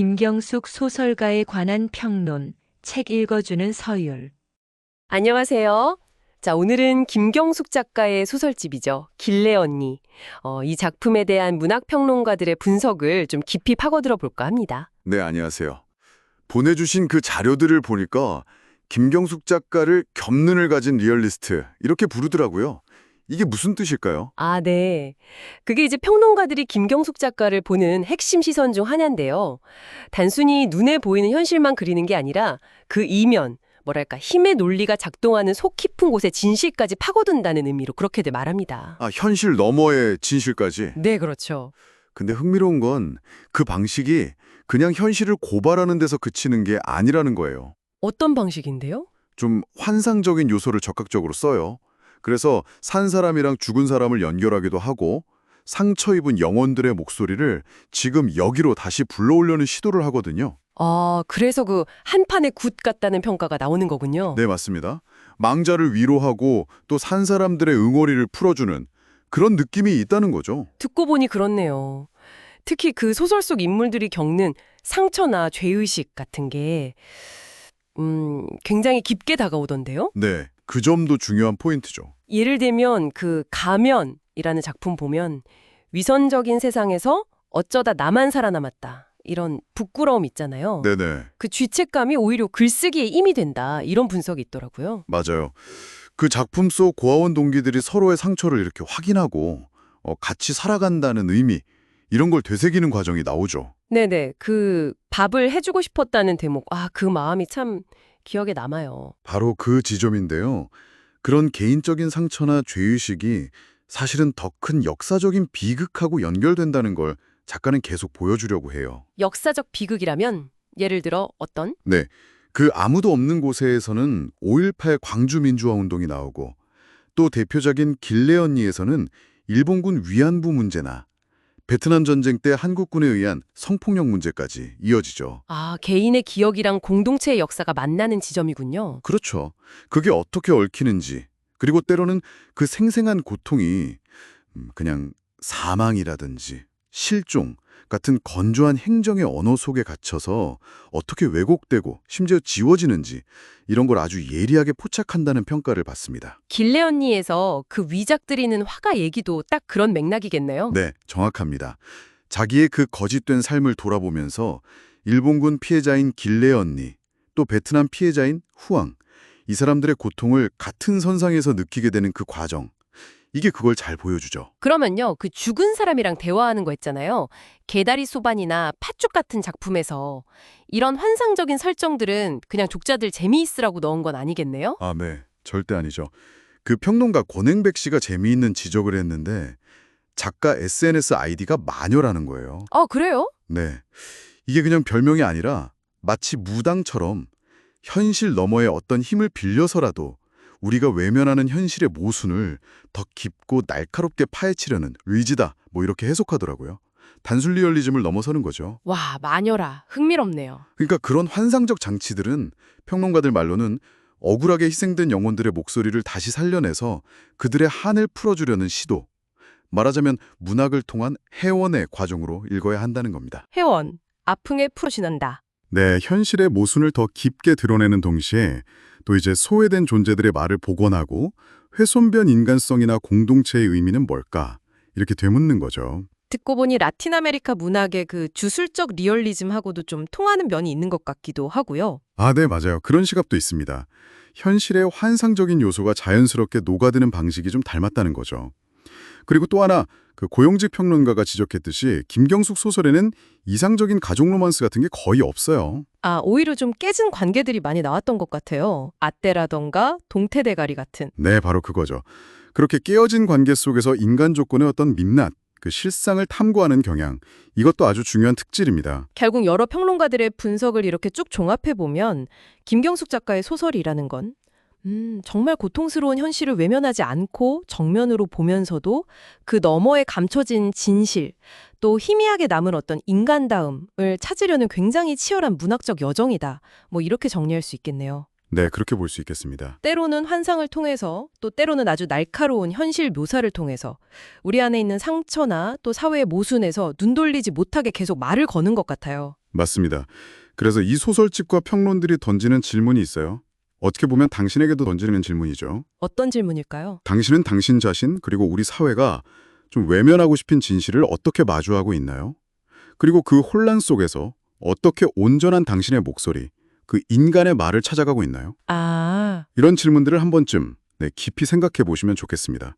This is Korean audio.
김경숙 소설가에 관한 평론, 책 읽어주는 서율. 안녕하세요. 자, 오늘은 김경숙 작가의 소설집이죠. 길래 언니. 이 작품에 대한 문학평론가들의 분석을 좀 깊이 파고들어 볼까 합니다. 네, 안녕하세요. 보내주신 그 자료들을 보니까 김경숙 작가를 겸눈을 가진 리얼리스트 이렇게 부르더라고요. 이게 무슨 뜻일까요? 아, 네. 그게 이제 평론가들이 김경숙 작가를 보는 핵심 시선 중 하나인데요. 단순히 눈에 보이는 현실만 그리는 게 아니라 그 이면, 뭐랄까, 힘의 논리가 작동하는 속 깊은 곳에 진실까지 파고든다는 의미로 그렇게들 말합니다. 아, 현실 너머의 진실까지. 네, 그렇죠. 근데 흥미로운 건 그 방식이 그냥 현실을 고발하는 데서 그치는 게 아니라는 거예요. 어떤 방식인데요? 좀 환상적인 요소를 적극적으로 써요. 그래서 산 사람이랑 죽은 사람을 연결하기도 하고 상처 입은 영혼들의 목소리를 지금 여기로 다시 불러오려는 시도를 하거든요. 아, 그래서 그 한판의 굿 같다는 평가가 나오는 거군요. 네, 맞습니다. 망자를 위로하고 또 산 사람들의 응어리를 풀어주는 그런 느낌이 있다는 거죠. 듣고 보니 그렇네요. 특히 그 소설 속 인물들이 겪는 상처나 죄의식 같은 게 굉장히 깊게 다가오던데요. 네, 그 점도 중요한 포인트죠. 예를 들면 그 가면이라는 작품 보면 위선적인 세상에서 어쩌다 나만 살아남았다. 이런 부끄러움 있잖아요. 네네, 그 죄책감이 오히려 글쓰기에 힘이 된다. 이런 분석이 있더라고요. 맞아요. 그 작품 속 고아원 동기들이 서로의 상처를 이렇게 확인하고 같이 살아간다는 의미, 이런 걸 되새기는 과정이 나오죠. 네네. 그 밥을 해주고 싶었다는 대목. 아, 그 마음이 참 기억에 남아요. 바로 그 지점인데요. 그런 개인적인 상처나 죄의식이 사실은 더 큰 역사적인 비극하고 연결된다는 걸 작가는 계속 보여주려고 해요. 역사적 비극이라면 예를 들어 어떤? 네, 그 아무도 없는 곳에서는 5.18 광주민주화운동이 나오고 또 대표적인 길래 언니에서는 일본군 위안부 문제나 베트남 전쟁 때 한국군에 의한 성폭력 문제까지 이어지죠. 아, 개인의 기억이랑 공동체의 역사가 만나는 지점이군요. 그렇죠. 그게 어떻게 얽히는지, 그리고 때로는 그 생생한 고통이 그냥 사망이라든지 실종 같은 건조한 행정의 언어 속에 갇혀서 어떻게 왜곡되고 심지어 지워지는지 이런 걸 아주 예리하게 포착한다는 평가를 받습니다. 길래 언니에서 그 위작들이는 화가 얘기도 딱 그런 맥락이겠네요. 네, 정확합니다. 자기의 그 거짓된 삶을 돌아보면서 일본군 피해자인 길래 언니, 또 베트남 피해자인 후앙, 이 사람들의 고통을 같은 선상에서 느끼게 되는 그 과정, 이게 그걸 잘 보여주죠. 그러면요, 그 죽은 사람이랑 대화하는 거 있잖아요. 개다리 소반이나 팥죽 같은 작품에서 이런 환상적인 설정들은 그냥 족자들 재미있으라고 넣은 건 아니겠네요? 아, 네. 절대 아니죠. 그 평론가 권행백 씨가 재미있는 지적을 했는데 작가 SNS 아이디가 마녀라는 거예요. 아, 그래요? 네. 이게 그냥 별명이 아니라 마치 무당처럼 현실 너머의 어떤 힘을 빌려서라도 우리가 외면하는 현실의 모순을 더 깊고 날카롭게 파헤치려는 의지다, 뭐 이렇게 해석하더라고요. 단순 리얼리즘을 넘어서는 거죠. 와, 마녀라. 흥미롭네요. 그러니까 그런 환상적 장치들은 평론가들 말로는 억울하게 희생된 영혼들의 목소리를 다시 살려내서 그들의 한을 풀어주려는 시도, 말하자면 문학을 통한 해원의 과정으로 읽어야 한다는 겁니다. 회원, 아풍에 풀어지는다. 네, 현실의 모순을 더 깊게 드러내는 동시에 또 이제 소외된 존재들의 말을 복원하고 훼손된 인간성이나 공동체의 의미는 뭘까? 이렇게 되묻는 거죠. 듣고 보니 라틴 아메리카 문학의 그 주술적 리얼리즘하고도 좀 통하는 면이 있는 것 같기도 하고요. 아, 네, 맞아요. 그런 시각도 있습니다. 현실의 환상적인 요소가 자연스럽게 녹아드는 방식이 좀 닮았다는 거죠. 그리고 또 하나, 그 고용직 평론가가 지적했듯이 김경숙 소설에는 이상적인 가족 로만스 같은 게 거의 없어요. 아, 오히려 좀 깨진 관계들이 많이 나왔던 것 같아요. 아떼라던가 동태대가리 같은. 네, 바로 그거죠. 그렇게 깨어진 관계 속에서 인간 조건의 어떤 민낯, 그 실상을 탐구하는 경향, 이것도 아주 중요한 특질입니다. 결국 여러 평론가들의 분석을 이렇게 쭉 종합해보면 김경숙 작가의 소설이라는 건 정말 고통스러운 현실을 외면하지 않고 정면으로 보면서도 그 너머에 감춰진 진실, 또 희미하게 남은 어떤 인간다움을 찾으려는 굉장히 치열한 문학적 여정이다. 뭐 이렇게 정리할 수 있겠네요. 네, 그렇게 볼 수 있겠습니다. 때로는 환상을 통해서 또 때로는 아주 날카로운 현실 묘사를 통해서 우리 안에 있는 상처나 또 사회의 모순에서 눈 돌리지 못하게 계속 말을 거는 것 같아요. 맞습니다. 그래서 이 소설집과 평론들이 던지는 질문이 있어요. 어떻게 보면 당신에게도 던지는 질문이죠. 어떤 질문일까요? 당신은 당신 자신 그리고 우리 사회가 좀 외면하고 싶은 진실을 어떻게 마주하고 있나요? 그리고 그 혼란 속에서 어떻게 온전한 당신의 목소리, 그 인간의 말을 찾아가고 있나요? 아, 이런 질문들을 한 번쯤 깊이 생각해 보시면 좋겠습니다.